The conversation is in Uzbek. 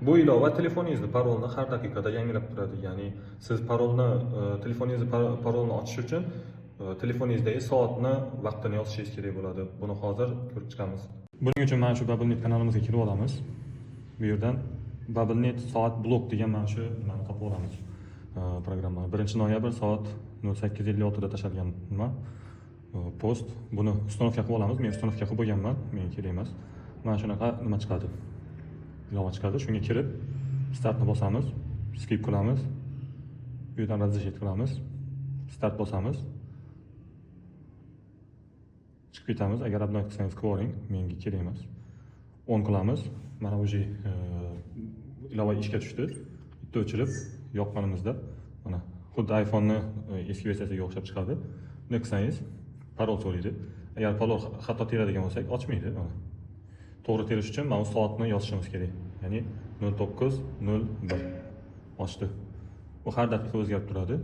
Bu ilova telefoningizni parolni har daqiqada yangilab turadi. Ya'ni siz parolni telefoningizni parolni ochish uchun telefoningizdagi soatni vaqtini yozishingiz kerak bo'ladi. Buni hozir ko'rib chiqamiz. Buning uchun mana shu Bubblenet kanalimizga kirib olamiz. Bu yerdan Bubblenet soat blok degan mana shu nimani topib olamiz. Programmani 1-noyabr soat 08:56 da tashlangan nima post. Buni ustanovka qilib olamiz. Men ustanovka qilib bo'lganman, menga kerak emas. Mana shunaqa nima chiqadi. Ilova chiqadi. Shunga kirib startni bosamiz, skip qilamiz. Bu yerdan razрешить qilamiz. Start bosamiz. Chiqib ketamiz. Agar upload qilsangiz qilavering, menga kerak emas. On qilamiz. Mana уже ilova ishga tushdi. Bitta o'chirib yoqqanimizda mana xuddi iPhone'ni eski versiyasiga o'xshab chiqadi. Buni qilsangiz parol so'raydi. Agar parol xato teradigan bo'lsak, ochmaydi. Mana. To'g'ri terish uchun mana bu soatni yozishimiz kerak. Ya'ni 09:01 ochdi. Bu har daqiqa o'zgarib turadi.